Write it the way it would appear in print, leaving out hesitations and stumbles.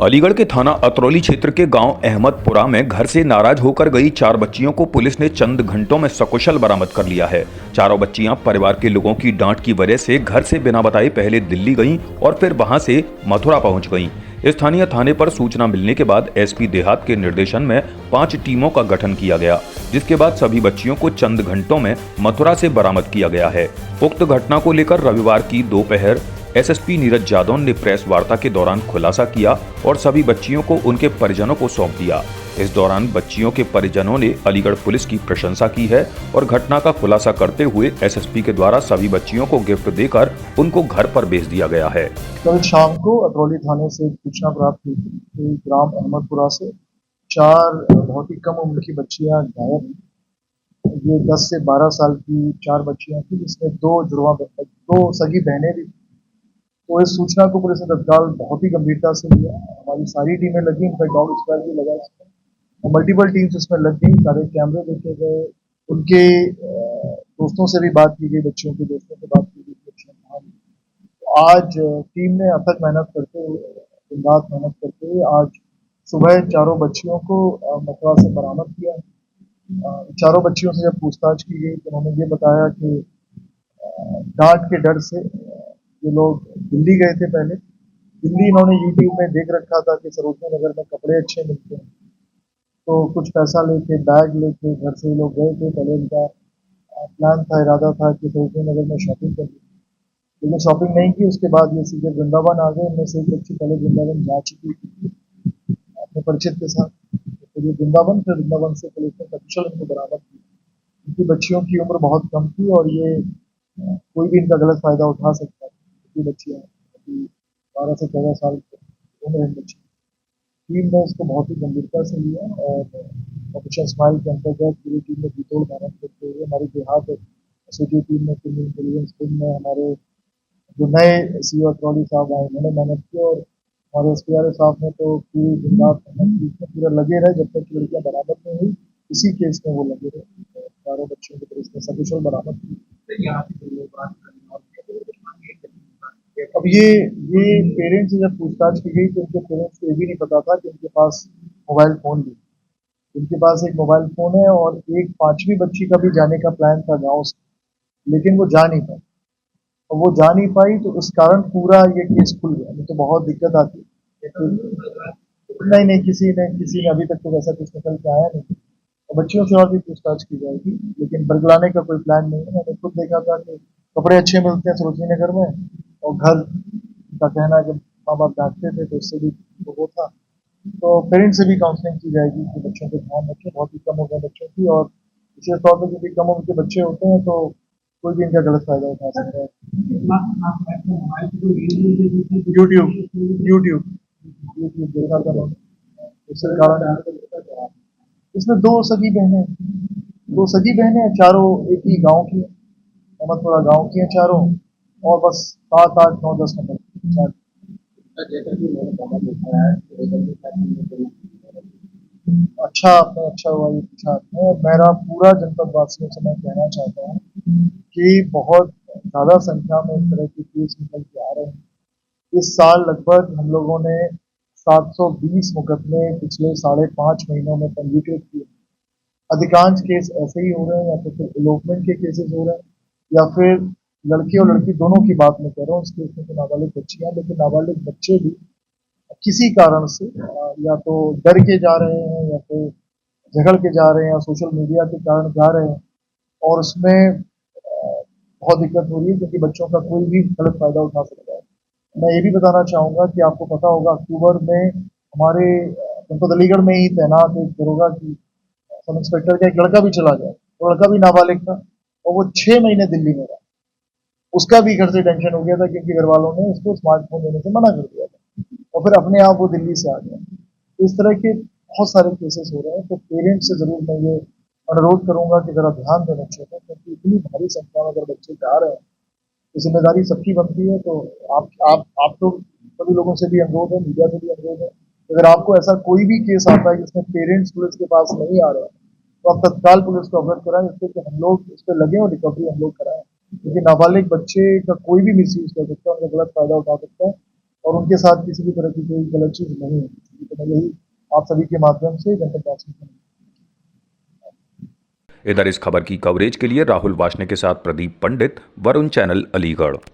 अलीगढ़ के थाना अतरौली क्षेत्र के गांव अहमदपुरा में घर से नाराज होकर गई 4 बच्चियों को पुलिस ने चंद घंटों में सकुशल बरामद कर लिया है। चारों बच्चियां परिवार के लोगों की डांट की वजह से घर से बिना बताए पहले दिल्ली गईं और फिर वहां से मथुरा पहुंच गईं। स्थानीय थाने पर सूचना मिलने के बाद एसपी देहात के निर्देशन में 5 टीमों का गठन किया गया, जिसके बाद सभी बच्चियों को चंद घंटों में मथुरा से बरामद किया गया है। उक्त घटना को लेकर रविवार की दोपहर एसएसपी नीरज यादव ने प्रेस वार्ता के दौरान खुलासा किया और सभी बच्चियों को उनके परिजनों को सौंप दिया। इस दौरान बच्चियों के परिजनों ने अलीगढ़ पुलिस की प्रशंसा की है और घटना का खुलासा करते हुए एसएसपी के द्वारा सभी बच्चियों को गिफ्ट देकर उनको घर पर भेज दिया गया है। कल शाम को अतरौली थाने से सूचना प्राप्त हुई थी कि ग्राम अहमदपुरा से 4 बहुत ही कम उम्र की बच्चियां गायब हैं। ये 10 से 12 साल की 4 बच्चियां थी, जिसमें 2 सगी बहनें भी थी। तो इस सूचना को पुलिस ने तत्काल बहुत ही गंभीरता से लिया। हमारी सारी टीमें लगी, इनका डॉग स्क्वाड भी लगा इसमें और मल्टीपल टीम्स इसमें लग गई। सारे कैमरे देखे गए, उनके दोस्तों से भी बात की गई, बच्चियों के दोस्तों से बात की गई, बच्चियां कहाँ गई। आज टीम ने अथक मेहनत करते हुए, दिन रात मेहनत करते हुए आज सुबह चारों बच्चियों को मथुरा से बरामद किया। चारों बच्चियों से जब पूछताछ की गई तो उन्होंने ये बताया कि डांट के डर से ये लोग दिल्ली गए थे। पहले दिल्ली इन्होंने यूट्यूब में देख रखा था कि सरोजनी नगर में कपड़े अच्छे मिलते हैं, तो कुछ पैसा लेके बैग लेके घर से ये लोग गए थे। पहले इनका प्लान था, इरादा था कि सरोजनी नगर में शॉपिंग करनी, लेकिन शॉपिंग नहीं की। उसके बाद ये सीधे वृंदावन आ गए। इनमें से एक बच्ची पहले वृंदावन जा चुकी थी अपने परिचित के साथ, तो ये वृंदावन, फिर वृंदावन से पुलिस ने सकुशल इनको बरामद की। इनकी बच्चियों की उम्र बहुत कम थी और ये कोई भी इनका गलत फायदा उठा सकता है। ये बच्चियां अभी 12 से 14 साल की उम्र है बच्ची। टीम ने इसको बहुत ही गंभीरता से लिया और ऑपरेशन स्माइल के अंतर्गत पूरी टीम ने बेतोड़ मेहनत करते हुए हमारी देहात एसओजी टीम ने, क्रिमिनल इंटेलिजेंस टीम ने, हमारे जो नए सीओ अतरौली साहब आए उन्होंने मेहनत की और हमारे एसपीआर साहब ने तो पूरी दिन रात मेहनत की। इसमें पूरा लगे रहे जब तक लड़कियां बरामद नहीं हुई। इसी केस में वो लगे रहे। तो चारों बच्चों को पुलिस ने सकुशल बरामद की। अब ये पेरेंट्स से जब पूछताछ की गई तो उनके पेरेंट्स को ये भी नहीं पता था कि उनके पास मोबाइल फोन भी, उनके पास एक मोबाइल फोन है और एक 5वीं बच्ची का भी जाने का प्लान था गाँव से, लेकिन वो जा नहीं पाई। और वो जा नहीं पाई तो उस कारण पूरा ये केस खुल गया, नहीं तो बहुत दिक्कत आती। नहीं, किसी ने अभी तक तो वैसा कुछ निकल के आया नहीं। और बच्चियों से और भी पूछताछ की जाएगी, लेकिन बरगलाने का कोई प्लान नहीं है। मैंने खुद देखा था कि कपड़े अच्छे मिलते हैं सरोजनी नगर में और घर का कहना है कि माँ बाप डांटते थे, तो उससे भी वो था। तो पेरेंट्स से भी काउंसलिंग की जाएगी कि बच्चों को ध्यान रखें। बहुत ही कम उम्र बच्चों की, और विशेष तौर पर यदि कम उम्र के बच्चे होते हैं तो कोई भी इनका गलत फायदा उठा सकता है। यूट्यूब यूट्यूब यूट्यूब देखा था मैंने, उसके कारण। इसमें 2 सगी बहनें हैं, चारों एक ही गांव की हैं, अहमदपुरा गांव की हैं चारों, और बस 7, 8, 9, 10 नंबर की चार। अच्छा, आपने अच्छा हुआ ये पूछा आपने। मेरा पूरा जनपद वासियों से मैं कहना चाहता हूँ कि बहुत ज़्यादा संख्या में इस तरह के केस निकल के आ रहे हैं। इस साल लगभग हम लोगों ने 720 मुकदमे पिछले 5.5 महीनों में पंजीकृत किए। अधिकांश केस ऐसे ही हो रहे हैं, या तो फिर इलोपमेंट के केसेस हो रहे हैं, या फिर लड़के और लड़की दोनों की बात मैं कर रहा हूँ। इस केस में तो नाबालिग बच्चियां, लेकिन नाबालिग बच्चे भी किसी कारण से या तो डर के जा रहे हैं, या तो झगड़ के जा रहे हैं, या सोशल मीडिया के कारण जा रहे हैं, और उसमें बहुत दिक्कत हो रही है क्योंकि बच्चों का कोई भी गलत फायदा उठा सकता है। मैं ये भी बताना चाहूँगा कि आपको पता होगा अक्टूबर में हमारे जनपद अलीगढ़ में ही तैनात एक दरोगा की सब इंस्पेक्टर का एक लड़का भी चला गया। वो लड़का भी नाबालिग था और वो 6 महीने दिल्ली में रहा। उसका भी घर से टेंशन हो गया था क्योंकि घर वालों ने उसको स्मार्टफोन देने से मना कर दिया था, और फिर अपने आप वो दिल्ली से आ गया। इस तरह के बहुत सारे केसेस हो रहे हैं। तो पेरेंट्स से ज़रूर मैं ये अनुरोध करूंगा कि ज़रा ध्यान दें बच्चों को, क्योंकि इतनी भारी संख्या में अगर बच्चे जा रहे हैं तो जिम्मेदारी सबकी बनती है। तो आप तो सभी लोगों से भी अनुरोध है, मीडिया से भी अनुरोध है, अगर आपको ऐसा कोई भी केस आता है जिसमें पेरेंट्स पुलिस के पास नहीं आ रहे हैं तो आप तत्काल पुलिस को अवगत कराएं, जिससे कि हम लोग इस पर लगे और रिकवरी हम लोग कराएं। क्योंकि नाबालिग बच्चे का कोई भी मिसयूज कर सकता है, उनका गलत फायदा उठा सकता है। और उनके साथ किसी भी तरह की कोई गलत चीज़ नहीं है। तो मैं यही आप सभी के माध्यम से जनता वासी को इधर इस खबर की कवरेज के लिए राहुल वासने के साथ प्रदीप पंडित, वरुण चैनल, अलीगढ़।